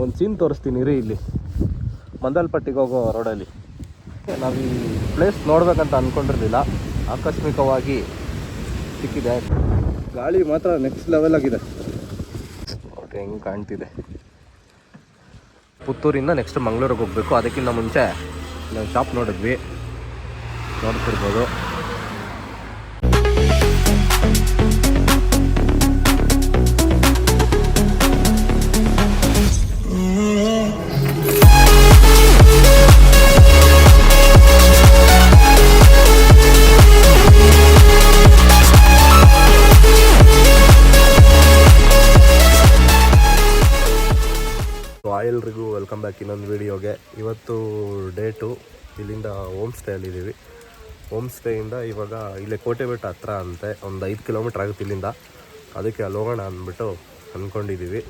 ಒಂದು ಸೀನ್ ತೋರಿಸ್ತೀನಿ ರೀ. ಇಲ್ಲಿ ಮಂದಲ್ಪಟ್ಟಿಗೆ ಹೋಗೋ ರೋಡಲ್ಲಿ ನಾವು ಈ ಪ್ಲೇಸ್ ನೋಡ್ಬೇಕಂತ ಅಂದ್ಕೊಂಡಿರಲಿಲ್ಲ, ಆಕಸ್ಮಿಕವಾಗಿ ಸಿಕ್ಕಿದೆ. ಗಾಳಿ ಮಾತ್ರ ನೆಕ್ಸ್ಟ್ ಲೆವೆಲ್ ಆಗಿದೆ ನೋಡ್ರಿ ಹೆಂಗೆ ಕಾಣ್ತಿದೆ. ಪುತ್ತೂರಿಂದ ನೆಕ್ಸ್ಟ್ ಮಂಗಳೂರಿಗೆ ಹೋಗಬೇಕು. ಅದಕ್ಕಿಂತ ಮುಂಚೆ ನಾವು ಶಾಪ್ ನೋಡಿದ್ವಿ, ನೋಡ್ತಿರ್ಬೋದು. ಎಲ್ರಿಗೂ ವೆಲ್ಕಮ್ ಬ್ಯಾಕ್ ಇನ್ನೊಂದು ವೀಡಿಯೋಗೆ. ಇವತ್ತು ಡೇಟು ಇಲ್ಲಿಂದ ಹೋಮ್ ಸ್ಟೇಯಲ್ಲಿದ್ದೀವಿ. ಹೋಮ್ ಸ್ಟೇಯಿಂದ ಇವಾಗ ಇಲ್ಲೇ ಕೋಟೆಬೆಟ್ಟ ಹತ್ರ ಅಂತೆ, ಒಂದು 5 ಕಿಲೋಮೀಟ್ರ್ ಆಗುತ್ತೆ ಇಲ್ಲಿಂದ. ಅದಕ್ಕೆ ಅಲ್ಲಿ ಹೋಗೋಣ ಅಂದ್ಬಿಟ್ಟು ಅಂದ್ಕೊಂಡಿದ್ದೀವಿ.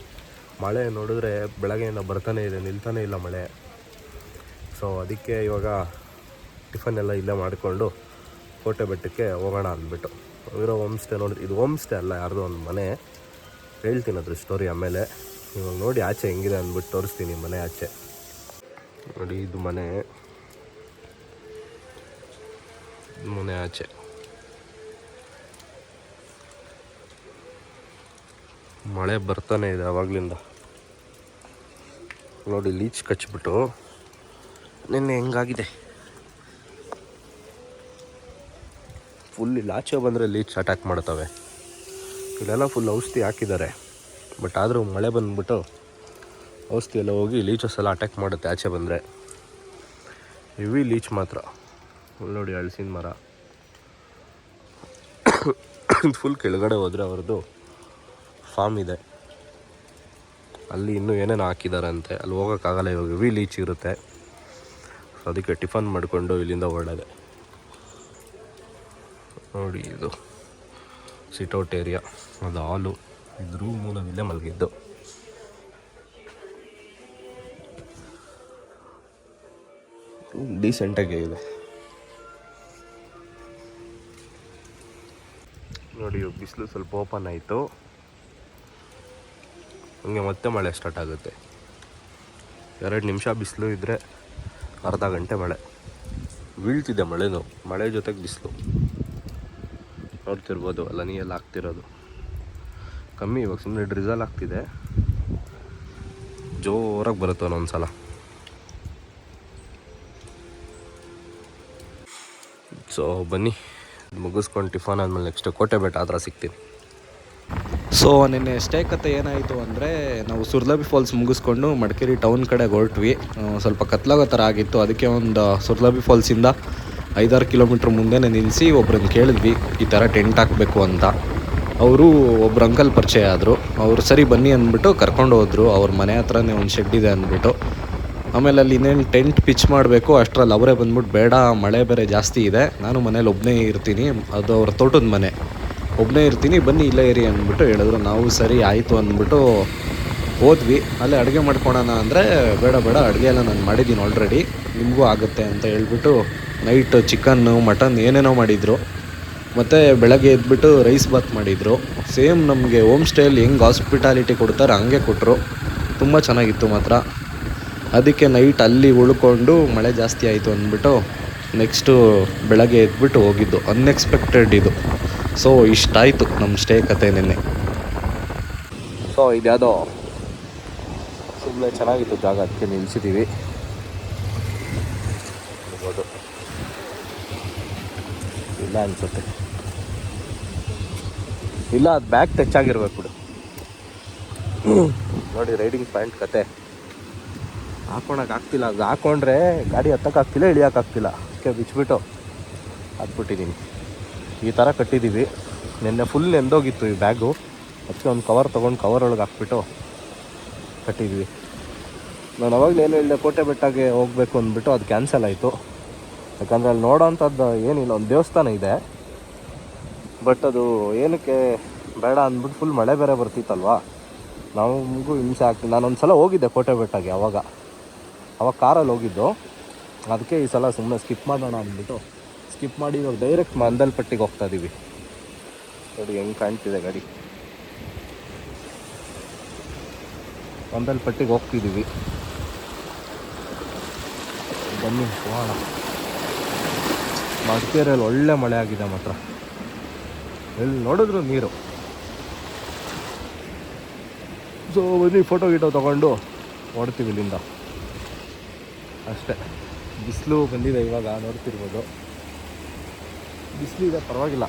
ಮಳೆ ನೋಡಿದ್ರೆ ಬೆಳಗ್ಗೆಯಿಂದ ಬರ್ತಾನೆ ಇದೆ, ನಿಲ್ತಾನೆ ಇಲ್ಲ ಮಳೆ. ಸೊ ಅದಕ್ಕೆ ಇವಾಗ ಟಿಫನ್ ಎಲ್ಲ ಇಲ್ಲೇ ಮಾಡಿಕೊಂಡು ಕೋಟೆಬೆಟ್ಟಕ್ಕೆ ಹೋಗೋಣ ಅಂದ್ಬಿಟ್ಟು ಇರೋ ಹೋಮ್ ಸ್ಟೇ ನೋಡಿದ್ರೆ, ಇದು ಹೋಮ್ ಸ್ಟೇ ಅಲ್ಲ, ಯಾರ್ದು ಒಂದು ಮನೆ. ಹೇಳ್ತೀನಿ ಅದ್ರ ಸ್ಟೋರಿ ಆಮೇಲೆ. ಇವಾಗ ನೋಡಿ ಆಚೆ ಹೆಂಗಿದೆ ಅಂದ್ಬಿಟ್ಟು ತೋರಿಸ್ತೀನಿ ಮನೆ ಆಚೆ. ನೋಡಿ ಇದು ಮನೆ ಆಚೆ. ಮಳೆ ಬರ್ತಾನೆ ಇದೆ ಆವಾಗಲಿಂದ. ನೋಡಿ ಲೀಚ್ ಕಚ್ಚಿಬಿಟ್ಟು ನಿನ್ನೆ ಹೆಂಗಾಗಿದೆ ಫುಲ್. ಇಲ್ಲಿ ಆಚೆ ಬಂದರೆ ಲೀಚ್ ಅಟ್ಯಾಕ್ ಮಾಡ್ತವೆ. ಇಲ್ಲೆಲ್ಲ ಫುಲ್ ಔಷಧಿ ಹಾಕಿದ್ದಾರೆ, ಬಟ್ ಆದರೂ ಮಳೆ ಬಂದುಬಿಟ್ಟು ಔಷಧಿ ಎಲ್ಲ ಹೋಗಿ ಲೀಚಸ್ ಎಲ್ಲ ಅಟ್ಯಾಕ್ ಮಾಡುತ್ತೆ ಆಚೆ ಬಂದರೆ. ಹೆವಿ ಲೀಚ್ ಮಾತ್ರ. ನೋಡಿ ಹಲಸಿನ ಮರ ಫುಲ್ ಕೆಳಗಡೆ ಹೋದರೆ ಅವ್ರದ್ದು ಫಾರ್ಮ್ ಇದೆ, ಅಲ್ಲಿ ಇನ್ನೂ ಏನೇನು ಹಾಕಿದ್ದಾರೆ ಅಂತೆ. ಅಲ್ಲಿ ಹೋಗೋಕ್ಕಾಗಲ್ಲ, ಇವಾಗ ಹೆವಿ ಲೀಚ್ ಇರುತ್ತೆ. ಸೊ ಅದಕ್ಕೆ ಟಿಫನ್ ಮಾಡಿಕೊಂಡು ಇಲ್ಲಿಂದ ಹೊರಡದೆ. ನೋಡಿ ಇದು ಸಿಟೌಟ್ ಏರಿಯಾ, ಅದು ಹಾಲು, ಇದು ರೂಮು, ನಾವಿಲ್ಲೇ ಮಲಗಿದ್ದು. ಡೀಸೆಂಟಾಗಿ ಇದೆ ನೋಡಿ. ಬಿಸಿಲು ಸ್ವಲ್ಪ ಓಪನ್ ಆಯಿತು, ಹಂಗೆ ಮತ್ತೆ ಮಳೆ ಸ್ಟಾರ್ಟ್ ಆಗುತ್ತೆ. 2 ನಿಮಿಷ ಬಿಸಿಲು ಇದ್ದರೆ ಅರ್ಧ ಗಂಟೆ ಮಳೆ ಬೀಳ್ತಿದೆ. ಮಳೆನೂ ಮಳೆ ಜೊತೆಗೆ ಬಿಸಿಲು ನೋಡ್ತಿರ್ಬೋದು. ಅಲ್ಲ ನೀರೆಲ್ಲ ಹಾಕ್ತಿರೋದು ಕಮ್ಮಿ, ಇವಾಗ ಸುಮ್ಮನೆ ಡ್ರಿಸಲ್ ಆಗ್ತಿದೆ. ಜೋರಾಗಿ ಬರುತ್ತೆ ಒಂದೊಂದ್ಸಲ. ಸೊ ಬನ್ನಿ ಮುಗಿಸ್ಕೊಂಡು ಟಿಫನ್ ಆದಮೇಲೆ ನೆಕ್ಸ್ಟ್ ಕೋಟೆಬೆಟ್ಟ ಹತ್ರ ಸಿಗ್ತೀನಿ. ಸೊ ನಿನ್ನೆ ಸ್ಟೇ ಕತೆ ಏನಾಯಿತು ಅಂದರೆ, ನಾವು ಸುರ್ಲಭಿ ಫಾಲ್ಸ್ ಮುಗಿಸ್ಕೊಂಡು ಮಡಿಕೇರಿ ಟೌನ್ ಕಡೆಗೆ ಹೊರಟ್ವಿ. ಸ್ವಲ್ಪ ಕತ್ಲಾಗೋ ಥರ ಆಗಿತ್ತು. ಅದಕ್ಕೆ ಒಂದು ಸುರ್ಲಭಿ ಫಾಲ್ಸಿಂದ 5-6 ಕಿಲೋಮೀಟ್ರ್ ಮುಂದೆನೇ ನಿಲ್ಲಿಸಿ ಒಬ್ರನ್ನ ಕೇಳಿದ್ವಿ ಈ ಥರ ಟೆಂಟ್ ಹಾಕಬೇಕು ಅಂತ. ಅವರು ಒಬ್ರು ಅಂಕಲ್ ಪರಿಚಯ ಆದರು. ಅವರು ಸರಿ ಬನ್ನಿ ಅಂದ್ಬಿಟ್ಟು ಕರ್ಕೊಂಡು ಹೋದರು. ಅವ್ರ ಮನೆ ಹತ್ರನೇ ಒಂದು ಶೆಡ್ ಇದೆ ಅಂದ್ಬಿಟ್ಟು. ಆಮೇಲೆ ಅಲ್ಲಿ ಇನ್ನೇನು ಟೆಂಟ್ ಪಿಚ್ ಮಾಡಬೇಕು ಅಷ್ಟರಲ್ಲಿ ಅವರೇ ಬಂದ್ಬಿಟ್ಟು, ಬೇಡ ಮಳೆ ಬೇರೆ ಜಾಸ್ತಿ ಇದೆ, ನಾನು ಮನೇಲಿ ಒಬ್ಬನೇ ಇರ್ತೀನಿ, ಅದು ಅವ್ರ ತೋಟದ ಮನೆ, ಒಬ್ಬನೇ ಇರ್ತೀನಿ, ಬನ್ನಿ ಇಲ್ಲೇ ಇರಿ ಅಂದ್ಬಿಟ್ಟು ಹೇಳಿದ್ರು. ನಾವು ಸರಿ ಆಯಿತು ಅಂದ್ಬಿಟ್ಟು ಹೋದ್ವಿ. ಅಲ್ಲೇ ಅಡುಗೆ ಮಾಡ್ಕೊಳೋಣ ಅಂದರೆ, ಬೇಡ ಅಡುಗೆ ಎಲ್ಲ ನಾನು ಮಾಡಿದ್ದೀನಿ ಆಲ್ರೆಡಿ, ನಿಮಗೂ ಆಗುತ್ತೆ ಅಂತ ಹೇಳ್ಬಿಟ್ಟು ನೈಟ್ ಚಿಕನ್ನು ಮಟನ್ ಏನೇನೋ ಮಾಡಿದರು. ಮತ್ತು ಬೆಳಗ್ಗೆ ಎದ್ಬಿಟ್ಟು ರೈಸ್ ಬಾತ್ ಮಾಡಿದರು. ಸೇಮ್ ನಮಗೆ ಹೋಮ್ ಸ್ಟೇಯಲ್ಲಿ ಹೆಂಗೆ ಹಾಸ್ಪಿಟಾಲಿಟಿ ಕೊಡ್ತಾರೆ ಹಂಗೆ ಕೊಟ್ಟರು. ತುಂಬ ಚೆನ್ನಾಗಿತ್ತು ಮಾತ್ರ. ಅದಕ್ಕೆ ನೈಟ್ ಅಲ್ಲಿ ಉಳ್ಕೊಂಡು ಮಳೆ ಜಾಸ್ತಿ ಆಯಿತು ಅಂದ್ಬಿಟ್ಟು ನೆಕ್ಸ್ಟು ಬೆಳಗ್ಗೆ ಎದ್ಬಿಟ್ಟು ಹೋಗಿದ್ದು. ಅನ್ಎಕ್ಸ್ಪೆಕ್ಟೆಡ್ ಇದು. ಸೊ ಇಷ್ಟಾಯಿತು ನಮ್ಮ ಸ್ಟೇ ಕತೆ ನಿನ್ನೆ. ಸೊ ಇದ್ಯಾವುದೋ ಸುಮ್ಮನೆ ಚೆನ್ನಾಗಿತ್ತು ಜಾಗ, ಅದಕ್ಕೆ ನಿಲ್ಲಿಸಿದ್ದೀವಿ. ನೋಡ್ಬೋದು, ಇಲ್ಲ ಅನಿಸುತ್ತೆ, ಇಲ್ಲ ಅದು ಬ್ಯಾಗ್ ಟಚ್ ಆಗಿರ್ಬೇಕು ಬಿಡು. ನೋಡಿ ರೈಡಿಂಗ್ ಪ್ಯಾಂಟ್ ಕತೆ ಹಾಕ್ಕೊಳಕ್ಕಾಗ್ತಿಲ್ಲ. ಅದು ಹಾಕ್ಕೊಂಡ್ರೆ ಗಾಡಿ ಹತ್ತಕ್ಕಾಗ್ತಿಲ್ಲ, ಇಳಿಯೋಕ್ಕಾಗ್ತಿಲ್ಲ. ಅದಕ್ಕೆ ಬಿಚ್ಚಿಬಿಟ್ಟು ಹಾಕ್ಬಿಟ್ಟಿದ್ದೀನಿ. ಈ ಥರ ಕಟ್ಟಿದ್ದೀವಿ. ನಿನ್ನೆ ಫುಲ್ ನೆಂದೋಗಿತ್ತು ಈ ಬ್ಯಾಗು. ಅದಕ್ಕೆ ಒಂದು ಕವರ್ ತೊಗೊಂಡು ಕವರ್ ಒಳಗೆ ಹಾಕ್ಬಿಟ್ಟು ಕಟ್ಟಿದ್ವಿ. ನಾನು ಅವಾಗಲೇ ಏನು ಹೇಳಿದೆ, ಕೋಟೆಬೆಟ್ಟಗೆ ಹೋಗಬೇಕು ಅಂದ್ಬಿಟ್ಟು ಅದು ಕ್ಯಾನ್ಸಲ್ ಆಯಿತು. ಯಾಕಂದರೆ ಅಲ್ಲಿ ನೋಡೋವಂಥದ್ದು ಏನಿಲ್ಲ, ಒಂದು ದೇವಸ್ಥಾನ ಇದೆ, ಬಟ್ ಅದು ಏನಕ್ಕೆ ಬೇಡ ಅಂದ್ಬಿಟ್ಟು ಫುಲ್ ಮಳೆ ಬೇರೆ ಬರ್ತಿತ್ತಲ್ವ, ನಮಗೂ ಹಿಂಸೆ ಆಗ್ತಿತ್ತು. ನಾನೊಂದು ಸಲ ಹೋಗಿದ್ದೆ ಕೋಟೆಬೆಟ್ಟಗೆ, ಅವಾಗ ಕಾರಲ್ಲಿ ಹೋಗಿದ್ದು. ಅದಕ್ಕೆ ಈ ಸಲ ಸುಮ್ಮನೆ ಸ್ಕಿಪ್ ಮಾಡೋಣ ಅಂದ್ಬಿಟ್ಟು ಸ್ಕಿಪ್ ಮಾಡಿ ಇವಾಗ ಡೈರೆಕ್ಟ್ ಮಂದಲ್ಪಟ್ಟಿಗೆ ಹೋಗ್ತಾ ಇದ್ದೀವಿ. ನೋಡಿ ಹೆಂಗೆ ಕಾಣ್ತಿದೆ ಗಾಡಿ. ಮಂದಲ್ಪಟ್ಟಿಗೆ ಹೋಗ್ತಿದ್ದೀವಿ. ಬನ್ನಿ ಹೋಗೋಣ. ಮಡಿಕೇರಿಯಲ್ಲಿ ಒಳ್ಳೆ ಮಳೆ ಆಗಿದೆ ಮಾತ್ರ, ಎಲ್ಲಿ ನೋಡಿದ್ರು ನೀರು. ಸೊ ಬನ್ನಿ ಫೋಟೋ ಗೀಟೋ ತೊಗೊಂಡು ಹೊಡ್ತೀವಿ ಇಲ್ಲಿಂದ ಅಷ್ಟೇ. ಬಿಸಿಲು ಬಂದಿದೆ ಇವಾಗ, ನೋಡ್ತಿರ್ಬೋದು ಬಿಸಿಲು ಇದೆ, ಪರವಾಗಿಲ್ಲ.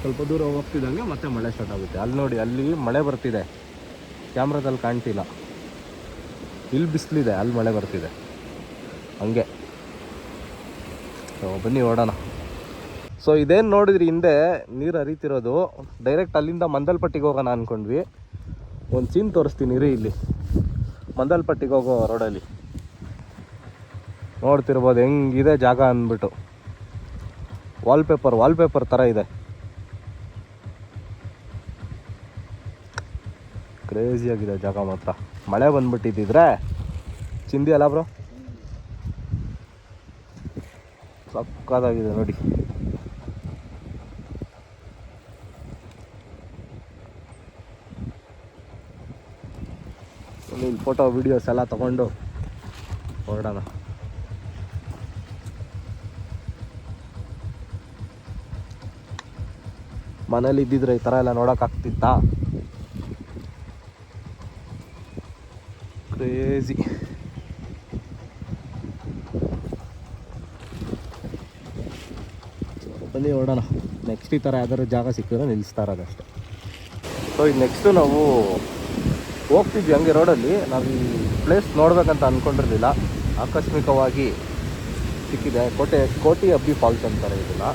ಸ್ವಲ್ಪ ದೂರ ಹೋಗ್ತಿದ್ದಂಗೆ ಮತ್ತೆ ಮಳೆ ಸ್ಟಾರ್ಟ್ ಆಗುತ್ತೆ. ಅಲ್ಲಿ ನೋಡಿ, ಅಲ್ಲಿ ಮಳೆ ಬರ್ತಿದೆ, ಕ್ಯಾಮ್ರಾದಲ್ಲಿ ಕಾಣ್ತಿಲ್ಲ. ಇಲ್ಲಿ ಬಿಸಿಲಿದೆ, ಅಲ್ಲಿ ಮಳೆ ಬರ್ತಿದೆ, ಹಂಗೆ. ಸೊ ಬನ್ನಿ ಓಡೋಣ. ಸೊ ಇದೇನು ನೋಡಿದ್ರಿ ಹಿಂದೆ ನೀರು ಹರಿತಿರೋದು, ಡೈರೆಕ್ಟ್ ಅಲ್ಲಿಂದ ಮಂದಲ್ಪಟ್ಟಿಗೆ ಹೋಗೋಣ ಅಂದ್ಕೊಂಡ್ವಿ. ಒಂದು ಸೀನ್ ತೋರಿಸ್ತೀನಿ ರೀ. ಇಲ್ಲಿ ಮಂದಲ್ಪಟ್ಟಿಗೆ ಹೋಗೋ ರೋಡಲ್ಲಿ ನೋಡ್ತಿರ್ಬೋದು ಹೆಂಗಿದೆ ಜಾಗ ಅಂದ್ಬಿಟ್ಟು. ವಾಲ್ಪೇಪರ್ ಥರ ಇದೆ, ಕ್ರೇಜಿಯಾಗಿದೆ ಜಾಗ ಮಾತ್ರ. ಮಳೆ ಬಂದ್ಬಿಟ್ಟಿದ್ದಿದ್ರೆ ಚಿಂದಿ ಅಲ್ಲ ಬ್ರೋ, ಸಕ್ಕತ್ತಾಗಿದೆ ನೋಡಿ. ಇಲ್ಲಿ ಫೋಟೋ ವಿಡಿಯೋಸ್ ಎಲ್ಲ ತಗೊಂಡು ಹೊರಡೋಣ. ಮನೇಲಿ ಇದ್ದಿದ್ರೆ ಈ ಥರ ಎಲ್ಲ ನೋಡೋಕ್ಕಾಗ್ತಿತ್ತಾ? ಕ್ರೇಜಿ. ಬನ್ನಿ ಹೊರಡೋಣ. ನೆಕ್ಸ್ಟ್ ಈ ಥರ ಯಾವ್ದಾದ್ರು ಜಾಗ ಸಿಕ್ಕಿದ್ರೆ ನಿಲ್ಲಿಸ್ತಾ ಇರೋದಷ್ಟೇ. ಸೊ ಈಗ ನೆಕ್ಸ್ಟು ನಾವು ಹೋಗ್ತಿದ್ವಿ ಹಂಗೆ ರೋಡಲ್ಲಿ. ನಾವು ಈ ಪ್ಲೇಸ್ ನೋಡ್ಬೇಕಂತ ಅಂದ್ಕೊಂಡಿರಲಿಲ್ಲ, ಆಕಸ್ಮಿಕವಾಗಿ ಸಿಕ್ಕಿದೆ. ಕೋಟಿ ಅಬ್ಬಿ ಫಾಲ್ಸ್ ಅಂತಾರೆ ಇದನ್ನು.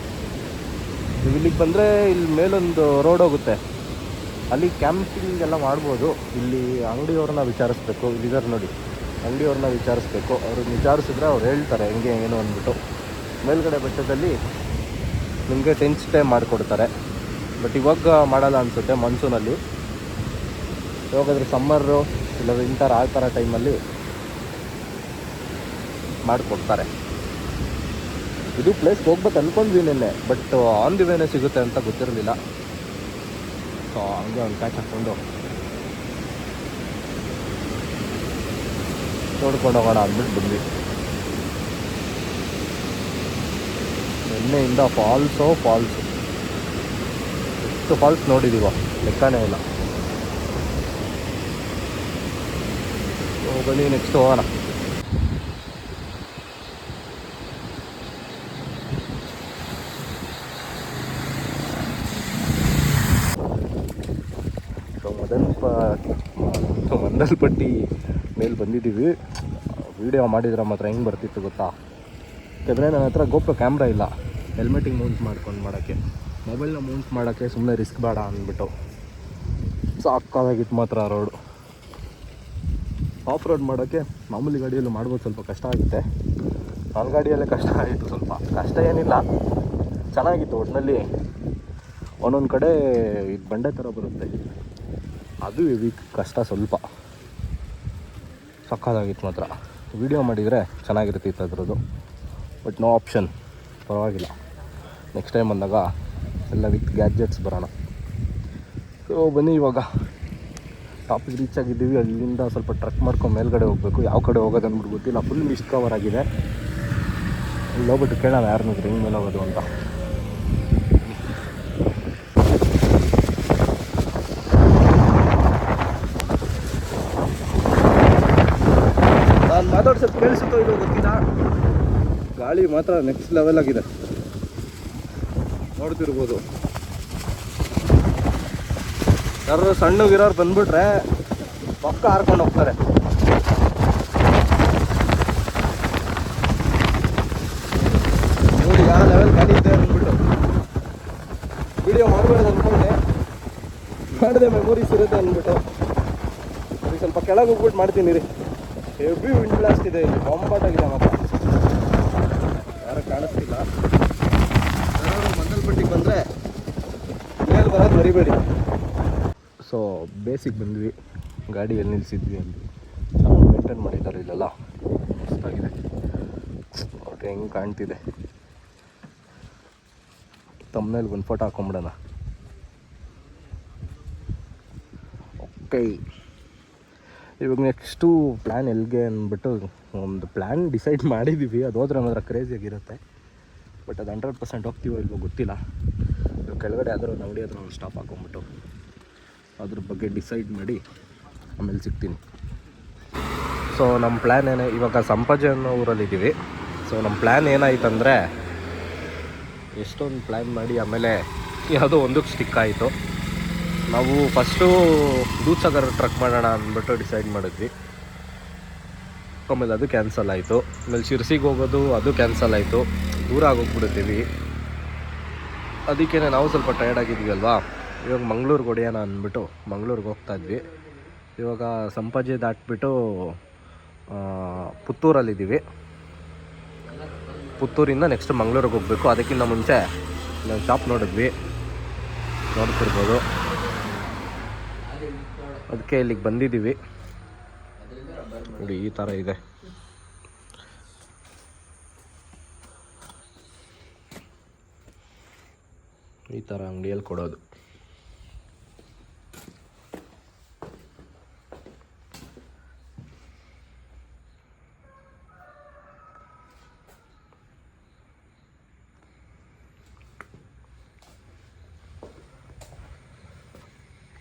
ನೀವು ಇಲ್ಲಿಗೆ ಬಂದರೆ ಇಲ್ಲಿ ಮೇಲೊಂದು ರೋಡ್ ಹೋಗುತ್ತೆ, ಅಲ್ಲಿ ಕ್ಯಾಂಪಿಂಗ್ ಎಲ್ಲ ಮಾಡ್ಬೋದು. ಇಲ್ಲಿ ಅಂಗಡಿಯವ್ರನ್ನ ವಿಚಾರಿಸ್ಬೇಕು, ಇಲ್ಲಿದ್ದಾರೆ ನೋಡಿ, ಅಂಗಡಿಯವ್ರನ್ನ ವಿಚಾರಿಸ್ಬೇಕು. ಅವ್ರಿಗೆ ವಿಚಾರಿಸಿದ್ರೆ ಅವ್ರು ಹೇಳ್ತಾರೆ ಹೆಂಗೆ ಏನು ಅಂದ್ಬಿಟ್ಟು. ಮೇಲ್ಗಡೆ ಬೆಟ್ಟದಲ್ಲಿ ನಿಮಗೆ ಟೆಂಟ್ ಸ್ಟೇ ಮಾಡಿಕೊಡ್ತಾರೆ. ಬಟ್ ಇವಾಗ ಮಾಡಲ್ಲ ಅನಿಸುತ್ತೆ, ಮಾನ್ಸೂನಲ್ಲಿ. ಇವಾಗಾದರೆ ಸಮ್ಮರು ಇಲ್ಲ ವಿಂಟರ್ ಆ ಥರ ಟೈಮಲ್ಲಿ ಮಾಡಿಕೊಡ್ತಾರೆ. ಇದು ಪ್ಲೇಸ್ಗೆ ಹೋಗ್ಬೇಕು ಅಂದ್ಕೊಂಡ್ವಿ ನಿನ್ನೆ, ಬಟ್ ಆನ್ ದಿ ವೇನೇ ಸಿಗುತ್ತೆ ಅಂತ ಗೊತ್ತಿರಲಿಲ್ಲ. ಸೊ ಹಂಗೆ ಒಂದು ಕ್ಯಾಚ್ ಹಾಕ್ಕೊಂಡು ನೋಡ್ಕೊಂಡು ಹೋಗೋಣ ಅಂದ್ಬಿಟ್ಟು ಬಂದ್ವಿ. ನಿನ್ನೆಯಿಂದ ಫಾಲ್ಸು ಎಷ್ಟು ಫಾಲ್ಸ್ ನೋಡಿದ್ದೀವ, ಲೆಕ್ಕನೇ ಇಲ್ಲ. ಬನ್ನಿ ನೆಕ್ಸ್ಟ್ ಹೋಗೋಣ. ಮಂದಲ್ಪಟ್ಟಿ ಮೇಲೆ ಬಂದಿದ್ದೀವಿ. ವೀಡಿಯೋ ಮಾಡಿದ್ರೆ ಮಾತ್ರ ಹೆಂಗೆ ಬರ್ತಿತ್ತು ಗೊತ್ತಾ? ಯಾಕಂದರೆ ನನ್ನ ಹತ್ರ ಗೋಪ್ರೋ ಕ್ಯಾಮ್ರಾ ಇಲ್ಲ, ಹೆಲ್ಮೆಟಿಗೆ ಮೌಂಟ್ ಮಾಡ್ಕೊಂಡು ಮಾಡೋಕ್ಕೆ, ಮೊಬೈಲ್ನ ಮೌಂಟ್ ಮಾಡೋಕ್ಕೆ ಸುಮ್ಮನೆ ರಿಸ್ಕ್ ಬೇಡ ಅಂದ್ಬಿಟ್ಟು. ಸಾಕಾಗಿತ್ತು ಮಾತ್ರ ರೋಡು. ಆಫ್ ರೋಡ್ ಮಾಡೋಕ್ಕೆ ಮಾಮೂಲಿ ಗಾಡಿಯಲ್ಲೂ ಮಾಡ್ಬೋದು, ಸ್ವಲ್ಪ ಕಷ್ಟ ಆಗುತ್ತೆ. ನನ್ನ ಗಾಡಿಯಲ್ಲೇ ಕಷ್ಟ ಆಯಿತು. ಸ್ವಲ್ಪ ಕಷ್ಟ ಏನಿಲ್ಲ, ಚೆನ್ನಾಗಿತ್ತು. ಒಟ್ಟಿನಲ್ಲಿ ಒಂದೊಂದು ಕಡೆ ಇದು ಬಂಡೆ ಥರ ಬರುತ್ತೆ, ಅದು ವೀಕ್ ಕಷ್ಟ ಸ್ವಲ್ಪ. ಸಕ್ಕತ್ತಾಗಿತ್ತು ಮಾತ್ರ. ವೀಡಿಯೋ ಮಾಡಿದರೆ ಚೆನ್ನಾಗಿರ್ತಿತ್ತು ಅದ್ರದ್ದು, ಬಟ್ ನೋ ಆಪ್ಷನ್. ಪರವಾಗಿಲ್ಲ, ನೆಕ್ಸ್ಟ್ ಟೈಮ್ ಬಂದಾಗ ಎಲ್ಲ ವಿತ್ ಗ್ಯಾಜೆಟ್ಸ್ ಬರೋಣ. ಸೊ ಬನ್ನಿ, ಇವಾಗ ಟಾಪಿಗೆ ರೀಚ್ ಆಗಿದ್ದೀವಿ. ಅಲ್ಲಿಂದ ಸ್ವಲ್ಪ ಟ್ರಕ್ ಮಾಡ್ಕೊಂಡು ಮೇಲ್ಗಡೆ ಹೋಗಬೇಕು. ಯಾವ ಕಡೆ ಹೋಗೋದು ಅಂದ್ಬಿಟ್ಟು ಗೊತ್ತಿಲ್ಲ, ಫುಲ್ ಮಿಸ್ಟ್ ಕವರ್ ಆಗಿದೆ. ಇಲ್ಲಿ ಹೋಗ್ಬಿಟ್ಟು ಕೇಳೋಣ ಯಾರನ್ನಾದ್ರು ಹೆಂಗೆ ಮೇಲೆ ಹೋಗೋದು ಅಂತ. ನಾನು ಮಾತಾಡ್ಸೋದು ಕೇಳಿಸುತ್ತೋ ಇಲ್ಲೋ ಗೊತ್ತಿಲ್ಲ, ಗಾಳಿ ಮಾತ್ರ ನೆಕ್ಸ್ಟ್ ಲೆವೆಲ್ ಆಗಿದೆ, ನೋಡ್ತಿರ್ಬೋದು. ಯಾರು ಸಣ್ಣಗಿರೋರು ಬಂದ್ಬಿಟ್ರೆ ಪಕ್ಕ ಹಾರ್ಕೊಂಡು ಹೋಗ್ತಾರೆ. ನೋಡಿ ಯಾವ ಲೆವೆಲ್ ಗಾಡಿ ಇದೆ ಅಂದ್ಬಿಟ್ಟು ವಿಡಿಯೋ ಮಾಡಬಾರ್ದು ಅಂದ್ಕೊಂಡೆ, ಮಾಡಿದೆ ಮೆಮೊರೀಸ್ ಇರುತ್ತೆ ಅಂದ್ಬಿಟ್ಟು. ಅದಕ್ಕೆ ಸ್ವಲ್ಪ ಕೆಳಗೆ ಹೋಗ್ಬಿಟ್ಟು ಮಾಡ್ತೀನಿ ರೀ. ಹೆವಿ ವಿಂಡ್ ಬ್ಲಾಸ್ಟ್ ಇದೆ ಇಲ್ಲಿ, ಬಾಂಬಾಟಾಗಿದೆ ಮಾತ್ರ. ಯಾರು ಕಾಣಿಸ್ತಿಲ್ಲ. ಯಾರು ಮಂದಲ್ಪಟ್ಟಿಗೆ ಬಂದರೆ ಮೇಲೆ ಬರೋದು ಮರಿಬೇಡಿ. ಸೊ ಬೇಸಿಗೆ ಬಂದ್ವಿ, ಗಾಡಿ ಎಲ್ಲಿ ನಿಲ್ಲಿಸಿದ್ವಿ ಅಲ್ಲಿ ಚೆನ್ನಾಗಿ ಮೇಂಟೈನ್ ಮಾಡಿದ್ದಾರೆ ಇಲ್ಲೆಲ್ಲ, ಮಸ್ತಾಗಿದೆ. ನೋಡ್ರಿ ಹೆಂಗೆ ಕಾಣ್ತಿದೆ. ತಮ್ಮನೇಲಿ ಒಂದು ಫೋಟೋ ಹಾಕೊಂಬಿಡೋಣ. ಓಕೆ, ಇವಾಗ ನೆಕ್ಸ್ಟು ಪ್ಲ್ಯಾನ್ ಎಲ್ಲಿಗೆ ಅಂದ್ಬಿಟ್ಟು ಒಂದು ಪ್ಲ್ಯಾನ್ ಡಿಸೈಡ್ ಮಾಡಿದ್ದೀವಿ. ಅದು ಹೋದ್ರೆ ಮಾತ್ರ ಕ್ರೇಜಿಯಾಗಿರುತ್ತೆ. ಬಟ್ ಅದು 100% ಹೋಗ್ತೀವೋ ಇಲ್ವೋ ಗೊತ್ತಿಲ್ಲ. ಇವಾಗ ಕೆಳಗಡೆ ಆದರೂ ನೋಡಿ ಅದನ್ನು ಒಂದು ಸ್ಟಾಪ್ ಹಾಕೊಂಬಿಟ್ಟು ಅದ್ರ ಬಗ್ಗೆ ಡಿಸೈಡ್ ಮಾಡಿ ಆಮೇಲೆ ಸಿಗ್ತೀನಿ. ಸೊ ನಮ್ಮ ಪ್ಲ್ಯಾನ್ ಇವಾಗ ಸಂಪಾಜೆ ಅನ್ನೋ ಊರಲ್ಲಿದ್ದೀವಿ. ಸೊ ನಮ್ಮ ಪ್ಲ್ಯಾನ್ ಏನಾಯ್ತಂದರೆ, ಎಷ್ಟೊಂದು ಪ್ಲ್ಯಾನ್ ಮಾಡಿ ಆಮೇಲೆ ಯಾವುದೋ ಒಂದಕ್ಕೆ ಸ್ಟಿಕ್ ಆಯಿತು. ನಾವು ಫಸ್ಟು ದೂದ್ಸಾಗರ್ ಟ್ರಕ್ ಮಾಡೋಣ ಅಂದ್ಬಿಟ್ಟು ಡಿಸೈಡ್ ಮಾಡಿದ್ವಿ. ಆಮೇಲೆ ಅದು ಕ್ಯಾನ್ಸಲ್ ಆಯಿತು. ಆಮೇಲೆ ಶಿರ್ಸಿಗೆ ಹೋಗೋದು ಅದು ಕ್ಯಾನ್ಸಲ್ ಆಯಿತು. ದೂರ ಆಗೋಗ್ಬಿಡ್ತೀವಿ. ಅದಕ್ಕೇ ನಾವು ಸ್ವಲ್ಪ ಟಯರ್ಡ್ ಆಗಿದ್ವಿ ಅಲ್ವಾ. ಇವಾಗ ಮಂಗ್ಳೂರಿಗೆ ಹೊಡೆಯೋಣ ಅಂದ್ಬಿಟ್ಟು ಮಂಗ್ಳೂರಿಗೆ ಹೋಗ್ತಾಯಿದ್ವಿ. ಇವಾಗ ಸಂಪಾಜೆ ದಾಟ್ಬಿಟ್ಟು ಪುತ್ತೂರಲ್ಲಿದ್ದೀವಿ. ಪುತ್ತೂರಿಂದ ನೆಕ್ಸ್ಟ್ ಮಂಗ್ಳೂರಿಗೆ ಹೋಗಬೇಕು. ಅದಕ್ಕಿಂತ ಮುಂಚೆ ನಾವು ಶಾಪ್ ನೋಡಿದ್ವಿ, ನೋಡ್ತಿರ್ಬೋದು. ಅದಕ್ಕೆ ಇಲ್ಲಿಗೆ ಬಂದಿದ್ದೀವಿ. ನೋಡಿ ಈ ಥರ ಇದೆ. ಈ ಥರ ಅಂಗಡಿಯಲ್ಲಿ ಕೊಡೋದು.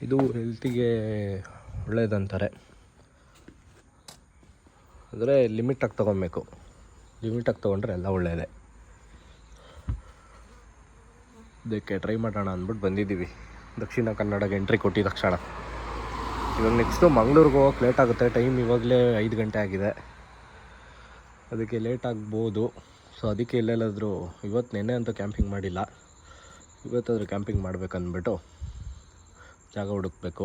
ಇದು ಹೆಲ್ತಿಗೆ ಒಳ್ಳೆಯದಂತಾರೆ. ಅಂದರೆ ಲಿಮಿಟಾಗಿ ತೊಗೊಬೇಕು. ಲಿಮಿಟಾಗಿ ತೊಗೊಂಡ್ರೆ ಎಲ್ಲ ಒಳ್ಳೆಯದೇ. ಅದಕ್ಕೆ ಟ್ರೈ ಮಾಡೋಣ ಅಂದ್ಬಿಟ್ಟು ಬಂದಿದ್ದೀವಿ. ದಕ್ಷಿಣ ಕನ್ನಡಕ್ಕೆ ಎಂಟ್ರಿ ಕೊಟ್ಟಿದ ತಕ್ಷಣ ಇವಾಗ ನೆಕ್ಸ್ಟು ಮಂಗ್ಳೂರಿಗೆ ಹೋಗೋಕೆ ಲೇಟ್ ಆಗುತ್ತೆ. ಟೈಮ್ ಇವಾಗಲೇ 5 ಗಂಟೆ ಆಗಿದೆ. ಅದಕ್ಕೆ ಲೇಟ್ ಆಗ್ಬೋದು. ಸೊ ಅದಕ್ಕೆ ಎಲ್ಲೆಲ್ಲಾದರೂ ನೆನ್ನೆ ಅಂತೂ ಕ್ಯಾಂಪಿಂಗ್ ಮಾಡಿಲ್ಲ. ಇವತ್ತಾದರೂ ಕ್ಯಾಂಪಿಂಗ್ ಮಾಡ್ಬೇಕಂದ್ಬಿಟ್ಟು ಜಾಗ ಹುಡುಕಬೇಕು.